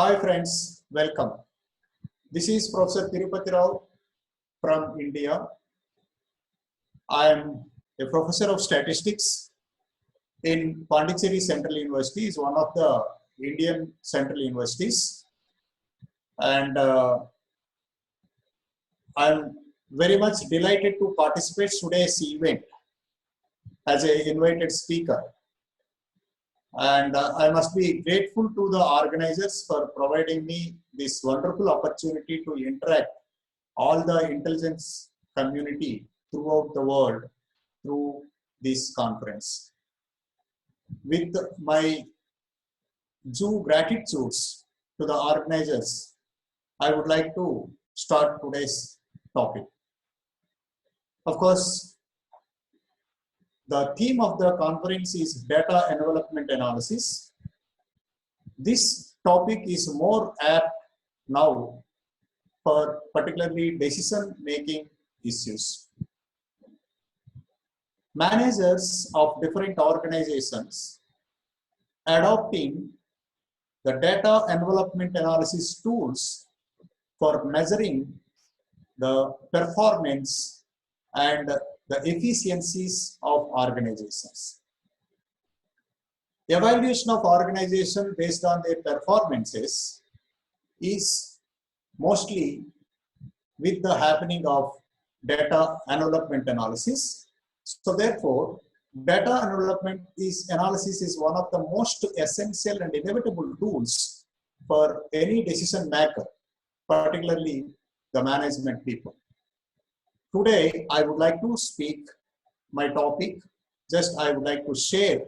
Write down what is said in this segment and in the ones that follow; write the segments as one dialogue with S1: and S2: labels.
S1: Hi friends, welcome. This is Professor Tirupati Rao from India. I am a professor of statistics in Pondicherry Central University. Is one of the Indian central universities, and I am very much delighted to participate today's event as an invited speaker. And I must be grateful to the organizers for providing me this wonderful opportunity to interact all the intelligence community throughout the world through this conference. With my due gratitudes to the organizers, I would like to start today's topic. Of course, the theme of the conference is data envelopment analysis. This topic is more apt now for particularly decision-making issues. Managers of different organizations adopting the data envelopment analysis tools for measuring the performance and the efficiencies of organizations. Evaluation of organization based on their performances is mostly with the happening of data envelopment analysis. So therefore, data envelopment analysis is one of the most essential and inevitable tools for any decision maker, particularly the management people. Today, I would like to speak my topic. Just I would like to share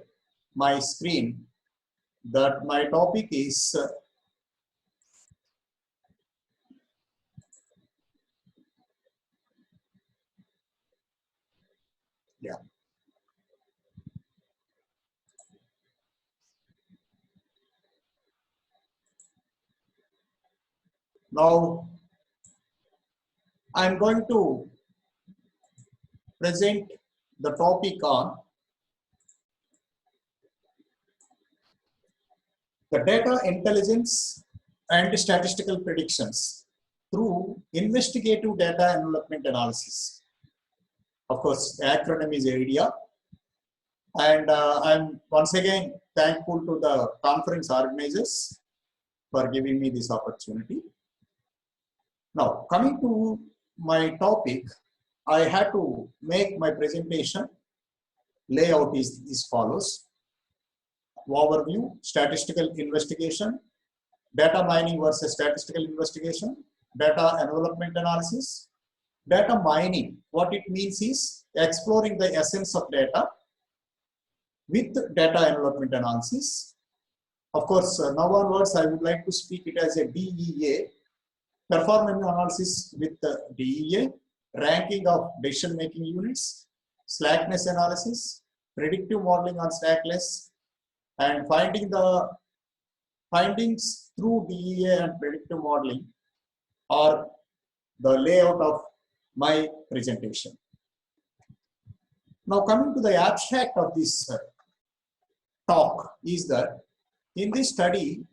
S1: my screen that my topic is Now I'm going to present the topic on the data intelligence and statistical predictions through investigative data envelopment analysis. Of course, the acronym is AIDEA. And I'm once again thankful to the conference organizers for giving me this opportunity. Now, coming to my topic, I had to make my presentation layout is as follows. Overview, statistical investigation, data mining versus statistical investigation, data envelopment analysis. Data mining, what it means is exploring the essence of data with data envelopment analysis. Of course, now onwards, I would like to speak it as a DEA, performance analysis with the DEA, ranking of decision-making units, slackness analysis, predictive modeling on slackness, and finding the findings through DEA and predictive modeling are the layout of my presentation. Now coming to the abstract of this talk is that in this study,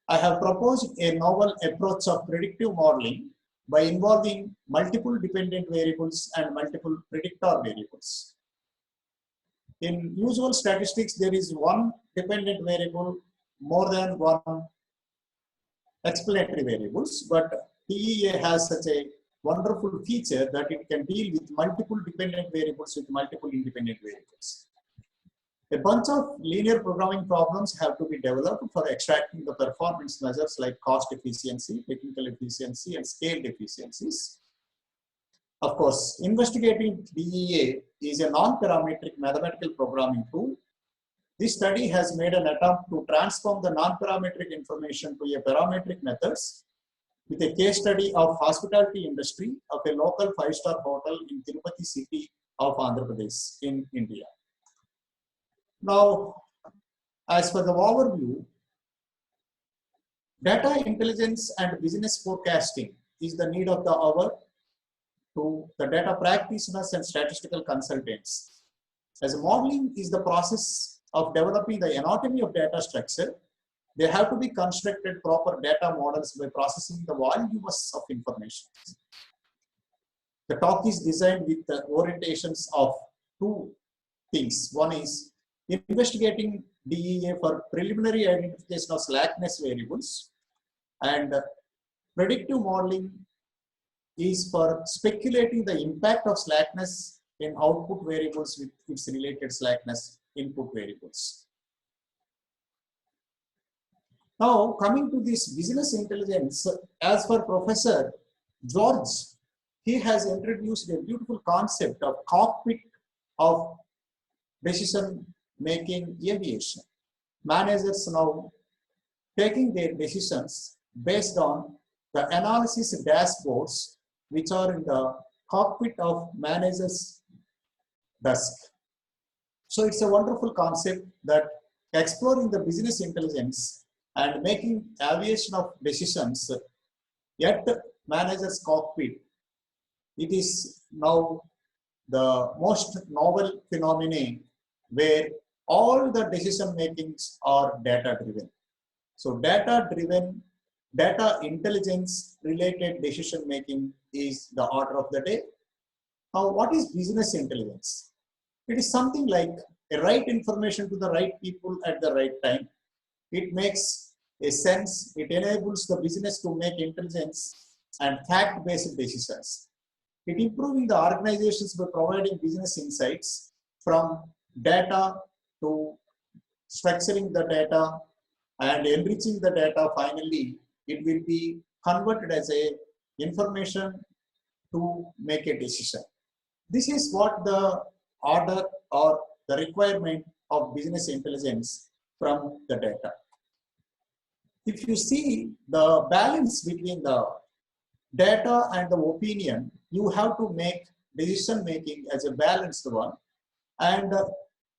S1: I have proposed a novel approach of predictive modeling by involving multiple dependent variables and multiple predictor variables. In usual statistics, there is one dependent variable, more than one explanatory variables, but DEA has such a wonderful feature that it can deal with multiple dependent variables with multiple independent variables. A bunch of linear programming problems have to be developed for extracting the performance measures like cost efficiency, technical efficiency, and scale efficiencies. Of course, investigating DEA is a non-parametric mathematical programming tool. This study has made an attempt to transform the non-parametric information to a parametric methods with a case study of hospitality industry of a local 5-star hotel in Tirupati city of Andhra Pradesh in India. Now, as for the overview, data intelligence and business forecasting is the need of the hour to the data practitioners and statistical consultants. As modeling is the process of developing the anatomy of data structure They have to be constructed proper data models by processing the volumes of information. The talk is designed with the orientations of two things. One is investigating DEA for preliminary identification of slackness variables, and predictive modeling is for speculating the impact of slackness in output variables with its related slackness input variables. Now, coming to this business intelligence, as for Professor George, he has introduced a beautiful concept of cockpit of decision-making aviation. Managers now taking their decisions based on the analysis dashboards which are in the cockpit of manager's desk. So it's a wonderful concept that exploring the business intelligence and making aviation of decisions at manager's cockpit, it is now the most novel phenomenon where all the decision makings are data driven. So data driven, data intelligence related decision making is the order of the day. Now, what is business intelligence? It is something like a right information to the right people at the right time. It makes a sense, it enables the business to make intelligence and fact-based decisions. It improving the organizations by providing business insights from data to structuring the data and enriching the data. Finally, it will be converted as a information to make a decision. This is what the order or the requirement of business intelligence from the data. If you see the balance between the data and the opinion, you have to make decision making as a balanced one. And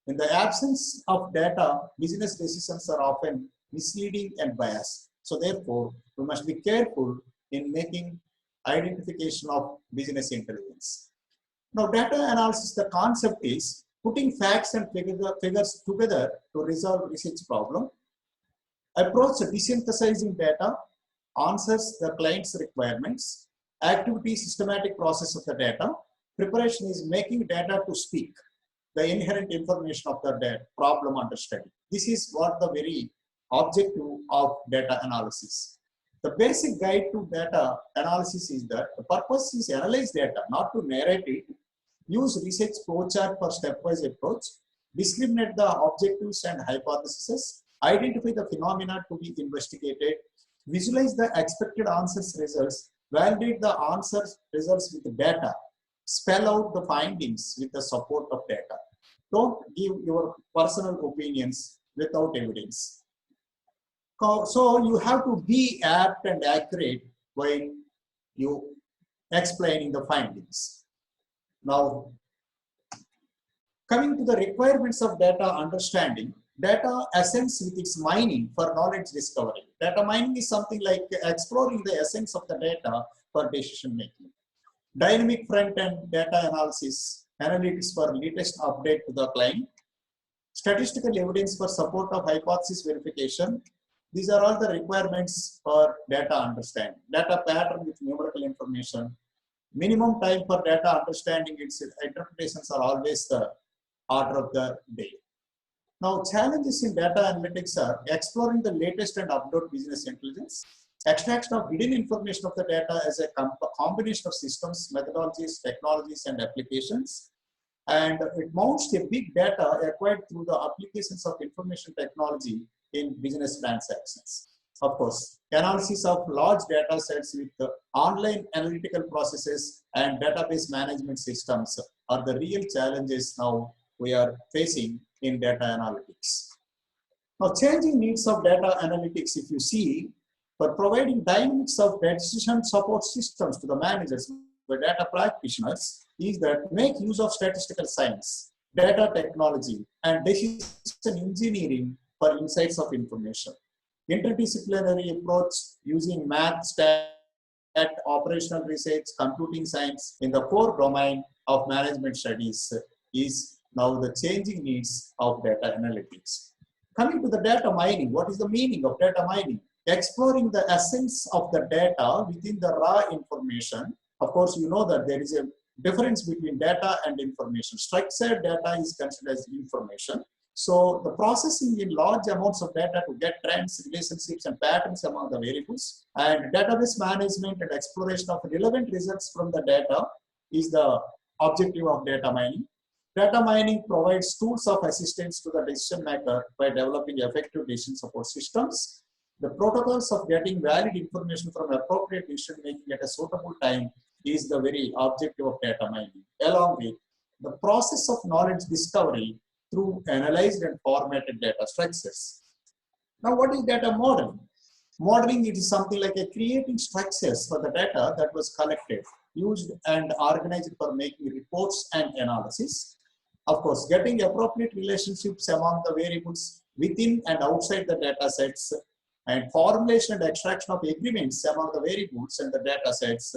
S1: in the absence of data, business decisions are often misleading and biased. So therefore, we must be careful in making identification of business intelligence. Now, data analysis, the concept is putting facts and figures together to resolve research problem. Approach desynthesizing data, answers the client's requirements, activity systematic process of the data. Preparation is making data to speak, the inherent information of the data, problem understanding. This is what the very objective of data analysis. The basic guide to data analysis is that the purpose is analyze data, not to narrate it, use research flowchart for stepwise approach, discriminate the objectives and hypotheses, identify the phenomena to be investigated, visualize the expected answers results, validate the answers results with the data, spell out the findings with the support of data. Don't give your personal opinions without evidence. So you have to be apt and accurate while you explaining the findings. Now, coming to the requirements of data understanding, data essence with its mining for knowledge discovery. Data mining is something like exploring the essence of the data for decision making. Dynamic front-end data analysis, analytics for latest update to the client. Statistical evidence for support of hypothesis verification. These are all the requirements for data understanding. Data pattern with numerical information. Minimum time for data understanding, its interpretations are always the order of the day. Now, challenges in data analytics are exploring the latest and updated business intelligence, extraction of hidden information of the data as a combination of systems, methodologies, technologies, and applications. And it mounts a big data acquired through the applications of information technology in business transactions. Of course, analysis of large data sets with online analytical processes and database management systems are the real challenges now we are facing in data analytics. Now, changing needs of data analytics, if you see, for providing dynamics of decision support systems to the managers by data practitioners is that make use of statistical science, data technology, and decision engineering for insights of information. Interdisciplinary approach using math, stat, operational research, computing science in the core domain of management studies is now the changing needs of data analytics. Coming to the data mining, what is the meaning of data mining? Exploring the essence of the data within the raw information. Of course, you know that there is a difference between data and information. Structured data is considered as information. So the processing in large amounts of data to get trends, relationships, and patterns among the variables, and database management and exploration of relevant results from the data is the objective of data mining. Data mining provides tools of assistance to the decision maker by developing effective decision support systems. The protocols of getting valid information from appropriate decision making at a suitable time is the very objective of data mining, along with the process of knowledge discovery through analyzed and formatted data structures. Now, what is data modeling? Modeling is something like a creating structures for the data that was collected, used, and organized for making reports and analysis. Of course, getting appropriate relationships among the variables within and outside the data sets, and formulation and extraction of agreements among the variables and the data sets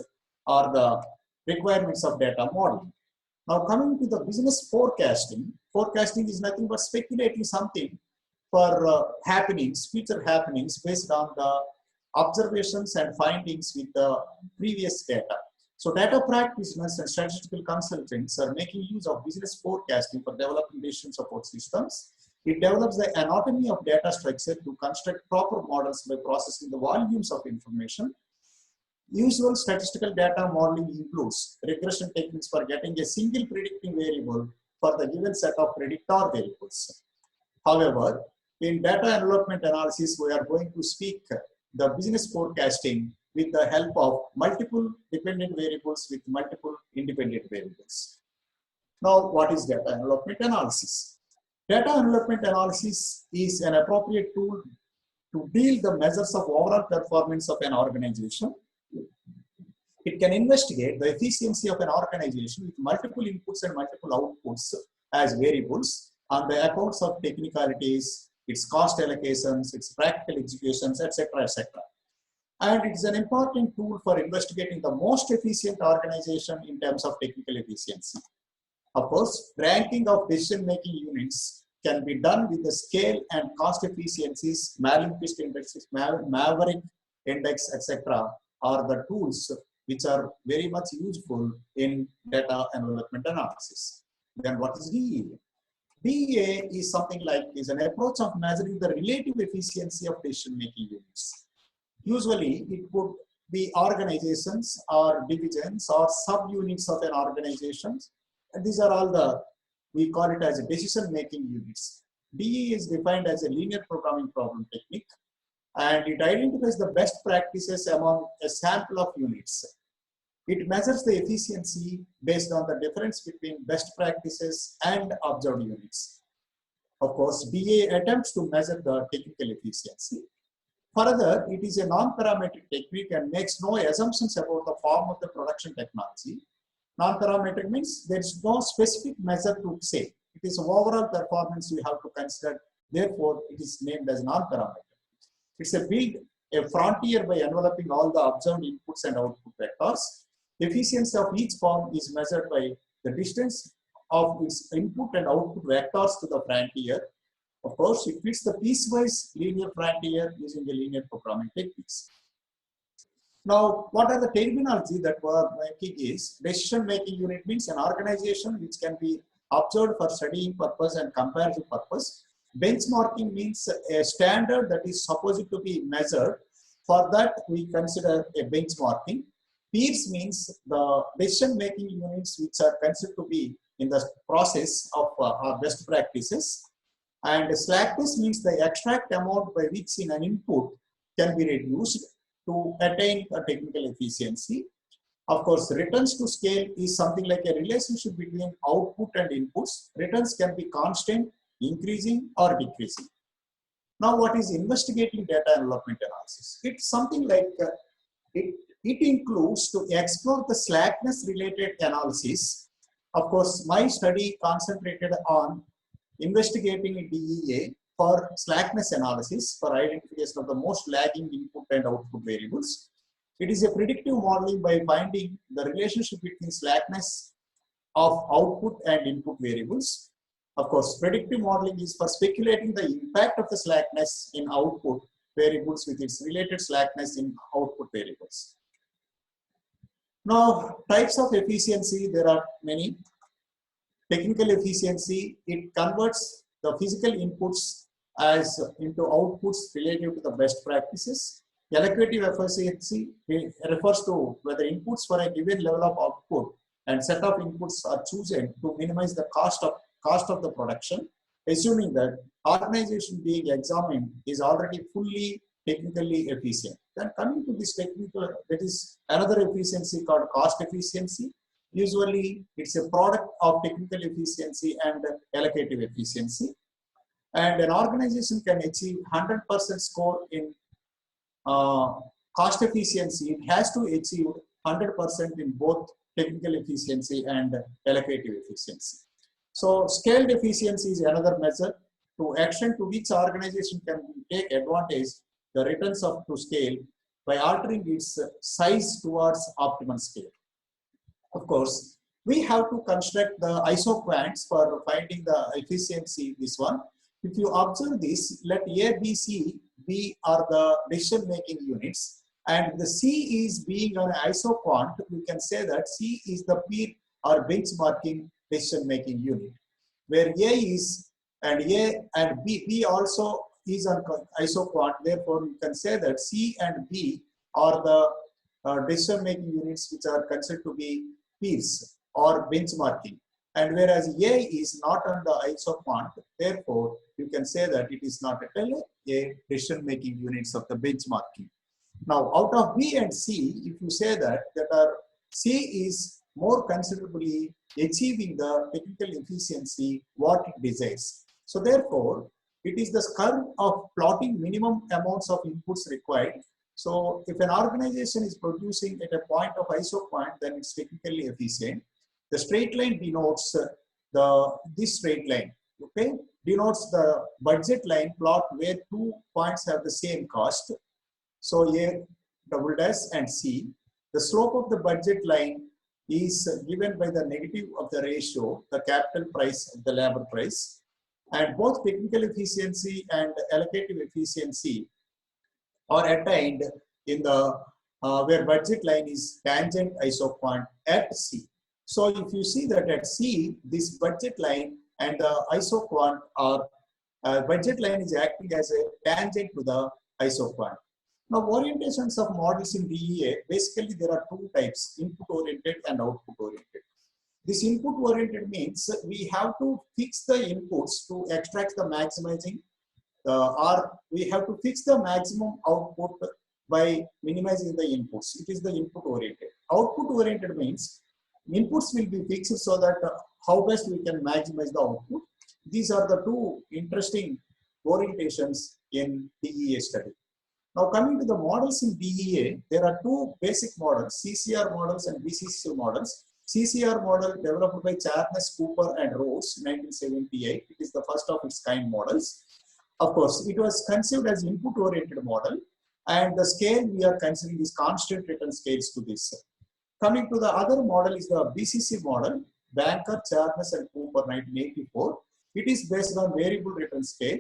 S1: are the requirements of data modeling. Now, coming to the business forecasting, forecasting is nothing but speculating something for happenings, future happenings based on the observations and findings with the previous data. So data practitioners and statistical consultants are making use of business forecasting for developing decision support systems. It develops the anatomy of data structure to construct proper models by processing the volumes of information. Usual statistical data modeling includes regression techniques for getting a single predicting variable for the given set of predictor variables. However, in data envelopment analysis, we are going to speak the business forecasting with the help of multiple dependent variables with multiple independent variables. Now, what is data envelopment analysis? Data envelopment analysis is an appropriate tool to deal the measures of overall performance of an organization. It can investigate the efficiency of an organization with multiple inputs and multiple outputs as variables on the accounts of technicalities, its cost allocations, its practical executions, etc., etc. And it is an important tool for investigating the most efficient organization in terms of technical efficiency. Of course, ranking of decision-making units can be done with the scale and cost efficiencies, Malmquist indexes, Maverick index, etc. are the tools which are very much useful in data envelopment analysis. Then what is DEA? DEA is something like is an approach of measuring the relative efficiency of decision-making units. Usually, it could be organizations or divisions or subunits of an organization. And these are all the, we call it as decision-making units. DEA is defined as a linear programming problem technique, and it identifies the best practices among a sample of units. It measures the efficiency based on the difference between best practices and observed units. Of course, DEA attempts to measure the technical efficiency. Further, it is a non-parametric technique and makes no assumptions about the form of the production technology. Non-parametric means there is no specific measure to say. It is overall performance we have to consider. Therefore, it is named as non-parametric. It's a frontier by enveloping all the observed inputs and output vectors. Efficiency of each form is measured by the distance of its input and output vectors to the frontier. Of course, it fits the piecewise linear frontier using the linear programming techniques. Now, what are the terminology that we're making is decision-making unit means an organization which can be observed for studying purpose and comparative purpose. Benchmarking means a standard that is supposed to be measured. For that, we consider a benchmarking. Peers means the decision-making units which are considered to be in the process of our best practices. And slackness means the extract amount by which in an input can be reduced to attain a technical efficiency. Of course, returns to scale is something like a relationship between output and inputs. Returns can be constant, increasing or decreasing. Now, what is investigating data envelopment analysis? It's something like it includes to explore the slackness related analysis. Of course, my study concentrated on investigating DEA for slackness analysis for identification of the most lagging input and output variables. It is a predictive modeling by finding the relationship between slackness of output and input variables. Of course, predictive modeling is for speculating the impact of the slackness in output variables with its related slackness in output variables. Now, types of efficiency, there are many. Technical efficiency, it converts the physical inputs as into outputs relative to the best practices. Allocative efficiency refers to whether inputs for a given level of output and set of inputs are chosen to minimize the cost of the production, assuming that organization being examined is already fully technically efficient. Then coming to this technical, that is another efficiency called cost efficiency. Usually it's a product of technical efficiency and allocative efficiency. And an organization can achieve 100% score in cost efficiency. It has to achieve 100% in both technical efficiency and allocative efficiency. So scaled efficiency is another measure to extent to which organization can take advantage the returns of to scale by altering its size towards optimal scale. Of course, we have to construct the isoquants for finding the efficiency, this one. If you observe this, let A, B, C be are the decision-making units, and the C is being an isoquant. We can say that C is the peer or benchmarking decision-making unit, where A is and B also is an isoquant. Therefore, we can say that C and B are the decision-making units which are considered to be peers or benchmarking. And whereas A is not on the isoquant, therefore you can say that it is not at all a decision-making units of the benchmarking. Now, out of B and C, if you say that C is more considerably achieving the technical efficiency what it desires. So therefore, it is the curve of plotting minimum amounts of inputs required. So if an organization is producing at a point of isoquant, then it's technically efficient. The straight line denotes this straight line, okay, denotes the budget line plot where 2 points have the same cost. So A double dash and C. The slope of the budget line is given by the negative of the ratio, the capital price of the labor price, and both technical efficiency and allocative efficiency are attained in the where budget line is tangent isoquant at C. So if you see that at C, this budget line and the isoquant are budget line is acting as a tangent to the isoquant. Now, orientations of models in DEA, basically there are two types, input oriented and output oriented. This input oriented means we have to fix the inputs to extract the maximizing or we have to fix the maximum output by minimizing the inputs. It is the input oriented. Output oriented means inputs will be fixed so that how best we can maximize the output. These are the two interesting orientations in DEA study. Now coming to the models in DEA, there are two basic models, CCR models and BCC models. CCR model developed by Charnes, Cooper and Rhodes in 1978. It is the first of its kind models. Of course, it was conceived as input-oriented model, and the scale we are considering is constant return scales to this. Coming to the other model is the BCC model, Banker, Charnes and Cooper 1984. It is based on variable return scale.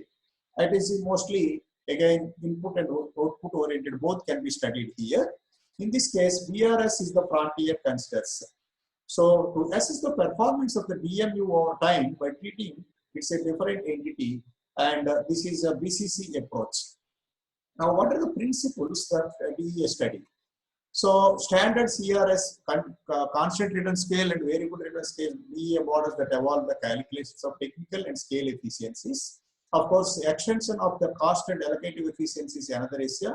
S1: It is mostly again input and output oriented, both can be studied here. In this case, VRS is the frontier considers. So to assess the performance of the DMU over time by treating it's a different entity, and this is a BCC approach. Now, what are the principles that DEA study? So standard CRS, constant return scale and variable return scale, DEA models that evolve the calculations of technical and scale efficiencies. Of course, extension of the cost and allocative efficiency is another issue.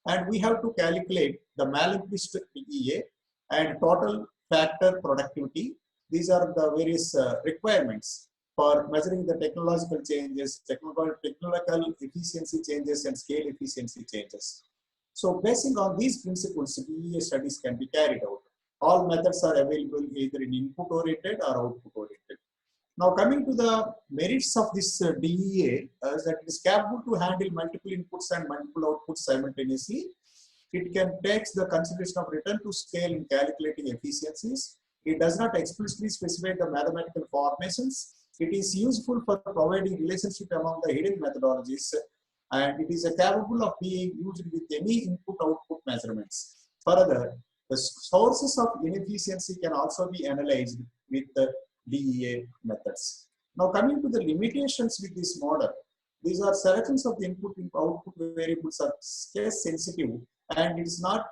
S1: And we have to calculate the Malmquist DEA and total factor productivity. These are the various requirements for measuring the technological changes, technological efficiency changes and scale efficiency changes. So basing on these principles, DEA studies can be carried out. All methods are available either in input-oriented or output-oriented. Now coming to the merits of this DEA, is that it is capable to handle multiple inputs and multiple outputs simultaneously. It can take the consideration of return to scale in calculating efficiencies. It does not explicitly specify the mathematical formations. It is useful for providing relationship among the hidden methodologies, and it is capable of being used with any input-output measurements. Further, the sources of inefficiency can also be analyzed with the DEA methods. Now, coming to the limitations with this model, these are selections of the input and output variables are case sensitive, and it is not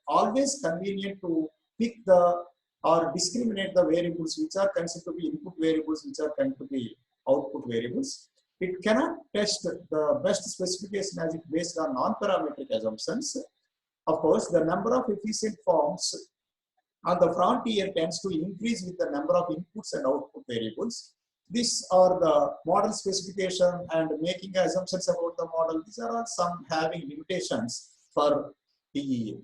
S1: always convenient to pick the or discriminate the variables which are considered to be input variables, which are considered to be output variables. It cannot test the best specification as it based on non-parametric assumptions. Of course, the number of efficient forms on the frontier tends to increase with the number of inputs and output variables. These are the model specification and making assumptions about the model. These are all some having limitations for DEA.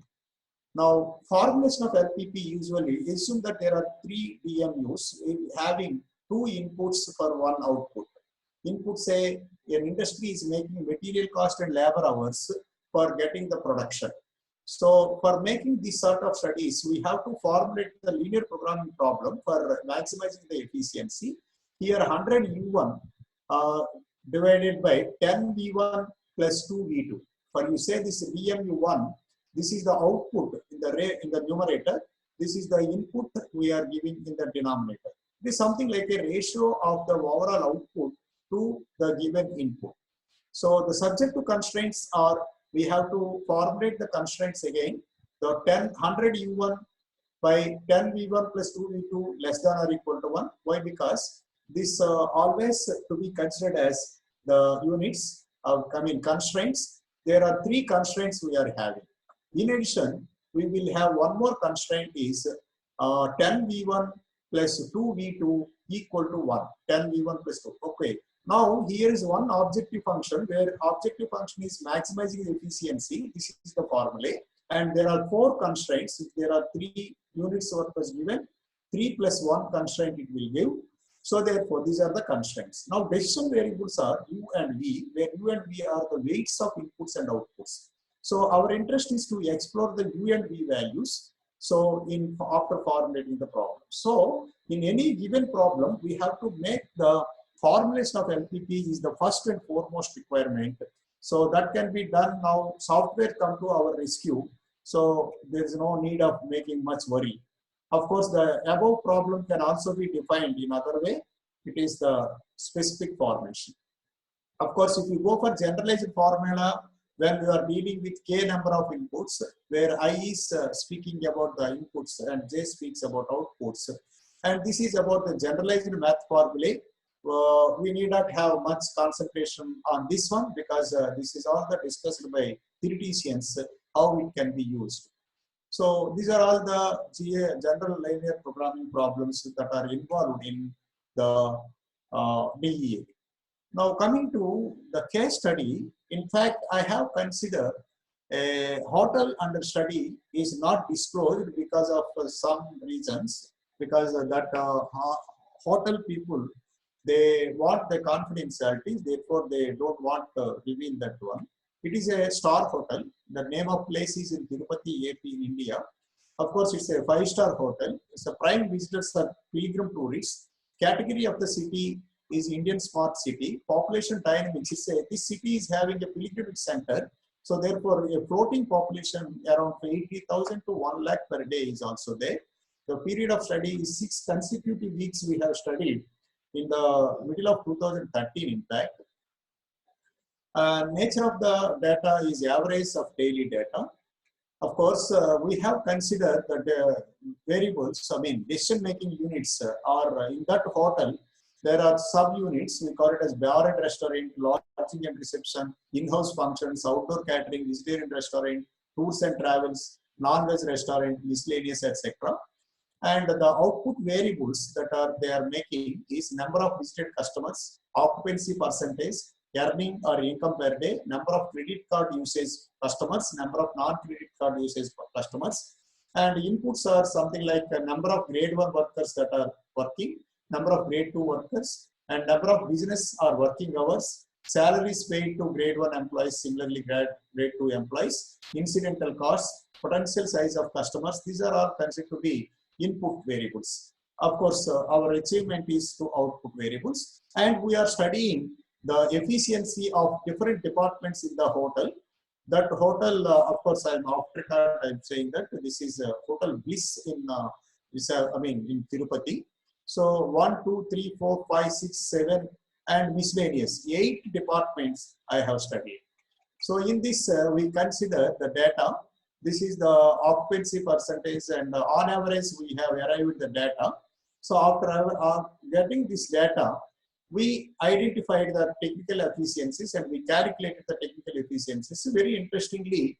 S1: Now, formulation of LPP usually assume that there are 3 DMUs having 2 inputs for 1 output. Input, say an industry is making material cost and labor hours for getting the production. So for making this sort of studies, we have to formulate the linear programming problem for maximizing the efficiency. Here 100 U1 divided by 10 V1 plus 2 V2. For you say this DMU1, this is the output in the numerator. This is the input we are giving in the denominator. This is something like a ratio of the overall output to the given input. So the subject to constraints are, we have to formulate the constraints again. The 100 U1 by 10 V1 plus 2 V2 less than or equal to 1. Why? Because this always to be considered as the units of constraints. There are 3 constraints we are having. In addition, we will have one more constraint is 10 V1 plus 2 V2 equal to 1. 10 V1 plus 2. Okay. Now, here is one objective function where objective function is maximizing the efficiency. This is the formula. And there are 4 constraints. If there are 3 units work was given, 3 plus 1 constraint it will give. So therefore, these are the constraints. Now, decision variables are U and V, where U and V are the weights of inputs and outputs. So our interest is to explore the U and V values. So after formulating the problem. So in any given problem, we have to make the formulation of LPP is the first and foremost requirement. So that can be done now. Software come to our rescue. So there is no need of making much worry. Of course, the above problem can also be defined in other way. It is the specific formulation. Of course, if you go for generalized formula, when we are dealing with k number of inputs, where I is speaking about the inputs and j speaks about outputs, and this is about the generalized math formulae. We need not have much concentration on this one because this is all the discussed by theoreticians how it can be used. So these are all the general linear programming problems that are involved in the DEA. Now coming to the case study, in fact, I have considered a hotel under study is not disclosed because of some reasons, because that hotel people, they want the confidentiality, therefore they don't want to reveal that one. It is a star hotel. The name of place is in Tirupati, AP in India. Of course, it's a 5-star hotel. It's a prime visitors are pilgrim tourists. Category of the city is Indian smart city. Population dynamics is this city is having a pilgrimage center. So therefore, a floating population around 80,000 to 1 lakh per day is also there. The period of study is 6 consecutive weeks we have studied in the middle of 2013, in fact. Nature of the data is average of daily data. Of course, we have considered that the variables, I mean, decision-making units are in that hotel. There are sub-units, we call it as bar and restaurant, lodging and reception, in-house functions, outdoor catering, vegetarian restaurant, tours and travels, non-veg restaurant, miscellaneous, etc. And the output variables that they are making is number of visited customers, occupancy percentage, earning or income per day, number of credit card usage customers, number of non-credit card usage customers, and inputs are something like a number of grade 1 workers that are working, number of grade 2 workers, and number of business or working hours, salaries paid to grade 1 employees, similarly grade 2 employees, incidental costs, potential size of customers. These are all considered to be input variables. Of course, our achievement is to output variables, and we are studying the efficiency of different departments in the hotel. That hotel, of course, I'm off record. I'm saying that this is Hotel Bliss in in Tirupati. So 1, 2, 3, 4, 5, 6, 7, and miscellaneous 8 departments I have studied. So in this, we consider the data. This is the occupancy percentage, and on average, we have arrived at the data. So after getting this data, we identified the technical efficiencies and we calculated the technical efficiencies. Very interestingly,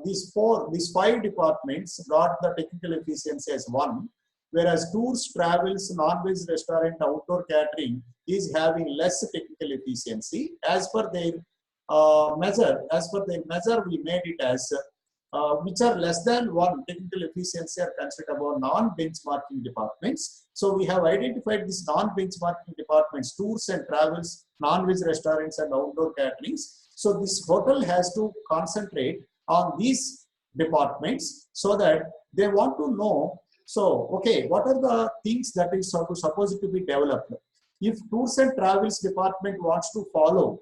S1: these 5 departments got the technical efficiency as 1, whereas tours, travels, non-veg restaurant, outdoor catering is having less technical efficiency. As per their measure, we made it as which are less than 1 technical efficiency are considered about non-benchmarking departments. So we have identified these non-benchmarking departments: tours and travels, non-veg restaurants, and outdoor caterings. So this hotel has to concentrate on these departments so that they want to know, so okay, what are the things that is supposed to be developed. If tours and travels department wants to follow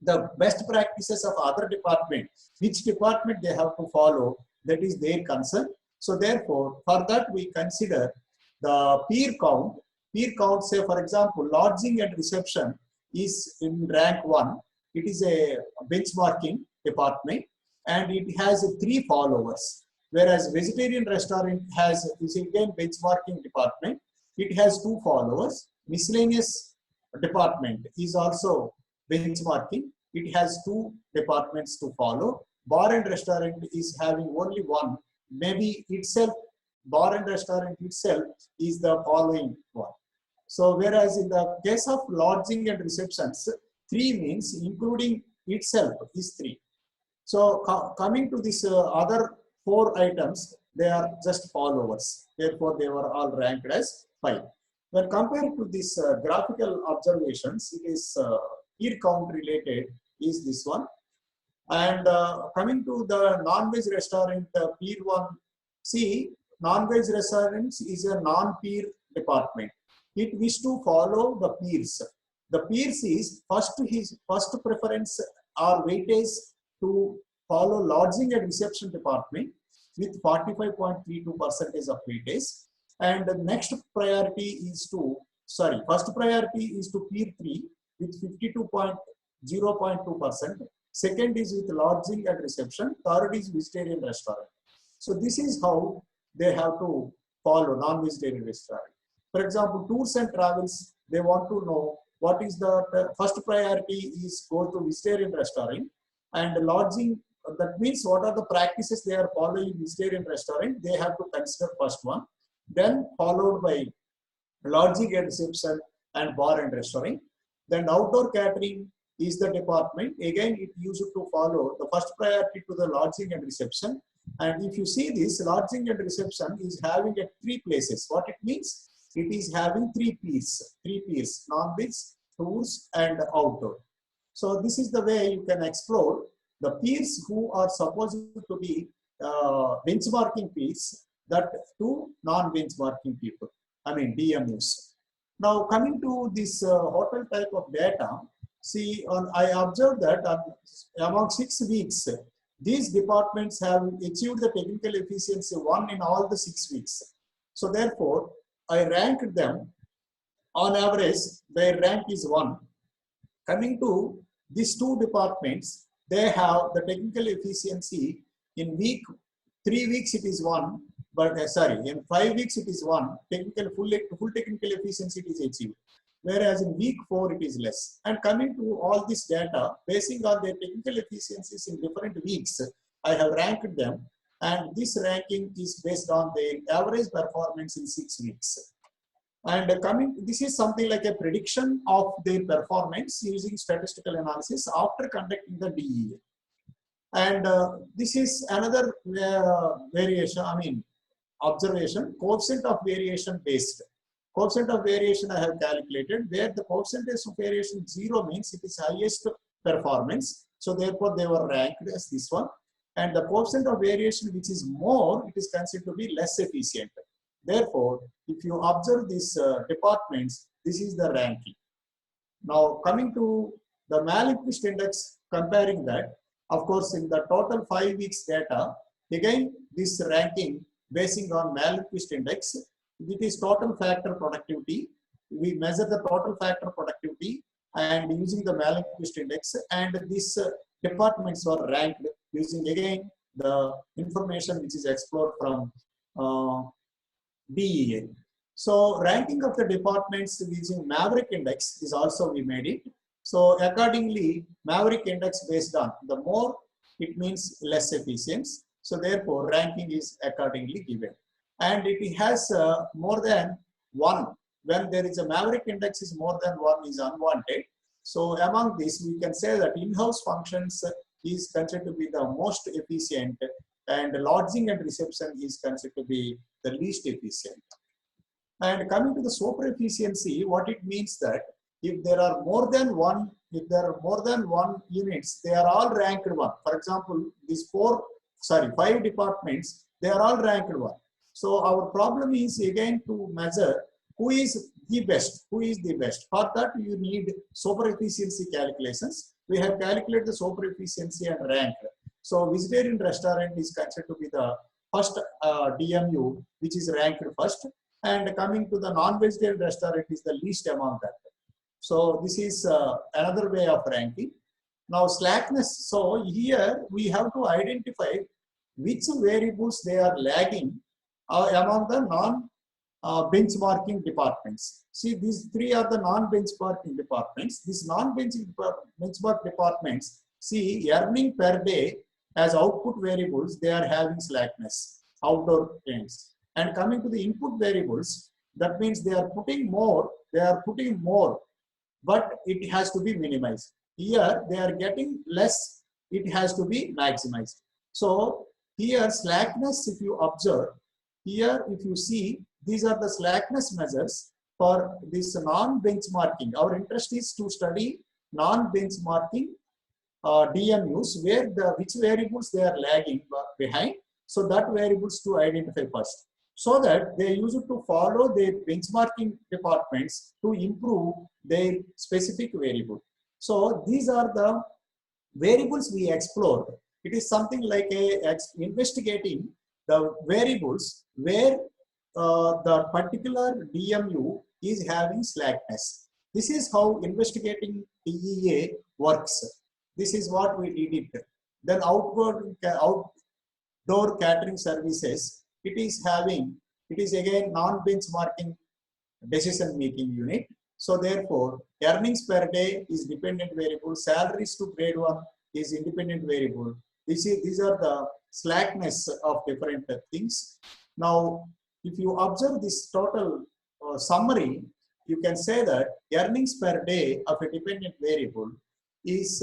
S1: the best practices of other department, which department they have to follow, that is their concern. So therefore, for that we consider the peer count. Peer count, say for example, lodging and reception is in rank 1. It is a benchmarking department and it has 3 followers. Whereas vegetarian restaurant is again benchmarking department. It has 2 followers. Miscellaneous department is also benchmarking. It has 2 departments to follow. Bar and restaurant is having only 1. Maybe itself, bar and restaurant itself is the following one. So whereas in the case of lodging and receptions, 3 means including itself is 3. So coming to this other 4 items, they are just followers. Therefore, they were all ranked as 5. When compared to this graphical observations, it is peer count related is this one. And coming to the non-veg restaurant peer 1, see, non-veg restaurants is a non-peer department. It wish to follow the peers. The peers is first preference or weightage to follow lodging and reception department with 45.32% of weightage. And the next priority is to, first priority is to peer 3 with 52.0.2%. Second is with lodging and reception. Third is vegetarian restaurant. So this is how they have to follow non-vegetarian restaurant. For example, tours and travels, they want to know what is the first priority is go to vegetarian restaurant, and lodging, that means what are the practices they are following in vegetarian restaurant, they have to consider first one, then followed by lodging and reception and bar and restaurant. Then outdoor catering is the department, again it used to follow the first priority to the lodging and reception. And if you see this, lodging and reception is having at 3 places. What it means? It is having 3 peers, non-veg, tours and outdoor. So this is the way you can explore the peers who are supposed to be benchmarking peers, that to non-benchmarking people, DMUs. Now coming to this hotel type of data, see, I observed that among 6 weeks, these departments have achieved the technical efficiency 1 in all the 6 weeks. So therefore, I ranked them on average, their rank is 1. Coming to these 2 departments, they have the technical efficiency in 3 weeks it is 1, but in 5 weeks it is 1, full technical efficiency it is achieved. Whereas in week 4 it is less. And coming to all this data, basing on their technical efficiencies in different weeks, I have ranked them, and this ranking is based on their average performance in 6 weeks. And this is something like a prediction of their performance using statistical analysis after conducting the DEA. And this is another variation, observation, coefficient of variation based. Coefficient of variation I have calculated, where the percentage of variation 0 means it is highest performance. So therefore they were ranked as this one. And the coefficient of variation which is more, it is considered to be less efficient. Therefore, if you observe these departments, this is the ranking. Now, coming to the Malin-Quist index, comparing that, of course, in the total 5 weeks data, again, this ranking basing on Malin-Quist index, it is total factor productivity. We measure the total factor productivity and using the Malin-Quist index, and these departments were ranked using again the information which is explored from DEA. So ranking of the departments using Maverick index is also we made it. So accordingly, Maverick index based on the more it means less efficiency. So therefore ranking is accordingly given. And it has more than one. When there is a Maverick index is more than one is unwanted. So among these we can say that in-house functions is considered to be the most efficient, and lodging and reception is considered to be the least efficient. And coming to the super efficiency, what it means that if there are more than one, units, they are all ranked one. For example, these 5 departments, they are all ranked one. So our problem is again to measure who is the best. For that you need super efficiency calculations. We have calculated the super efficiency and ranked. So vegetarian restaurant is considered to be the first DMU, which is ranked first. And coming to the non-vegetarian restaurant is the least among that. So this is another way of ranking. Now slackness. So here we have to identify which variables they are lagging among the non-benchmarking departments. See, these 3 are the non-benchmarking departments. These non-benchmark departments, see, earning per day as output variables, they are having slackness, outdoor gains. And coming to the input variables, that means they are putting more, but it has to be minimized. Here they are getting less, it has to be maximized. So here slackness, if you observe, here if you see, these are the slackness measures for this non-benchmarking. Our interest is to study non-benchmarking DMUs where which variables they are lagging behind. So that variables to identify first, so that they use it to follow their benchmarking departments to improve their specific variable. So these are the variables we explored. It is something like investigating the variables where the particular DMU is having slackness. This is how investigating DEA works. This is what we did it. Then outdoor catering services, it is again non-benchmarking decision making unit. So therefore, earnings per day is dependent variable, salaries to grade 1 is independent variable. These are the slackness of different things. Now, if you observe this total summary, you can say that earnings per day of a dependent variable is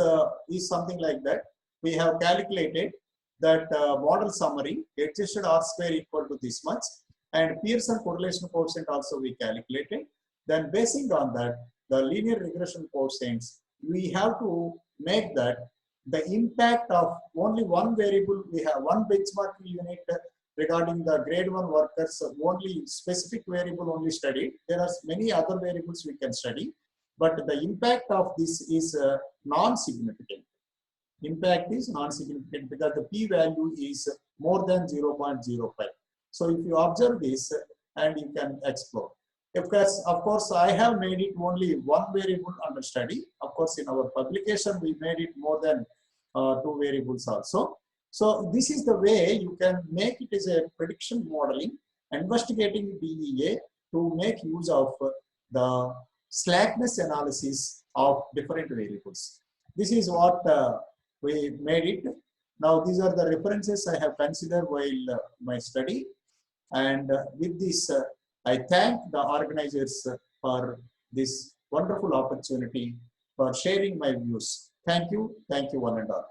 S1: something like that. We have calculated that model summary, adjusted R square equal to this much, and Pearson correlation coefficient also we calculated. Then basing on that, the linear regression coefficients, we have to make that the impact of only one variable, we have one benchmarking unit regarding the grade 1 workers, only specific variable only studied. There are many other variables we can study, but the impact of this is non-significant. Impact is non-significant because the p-value is more than 0.05. So if you observe this and you can explore. Of course, I have made it only one variable under study. Of course, in our publication, we made it more than 2 variables also. So this is the way you can make it as a prediction modeling, investigating DEA to make use of the slackness analysis of different variables. This is what we made it. Now these are the references I have considered while my study. And with this, I thank the organizers for this wonderful opportunity for sharing my views. Thank you one and all.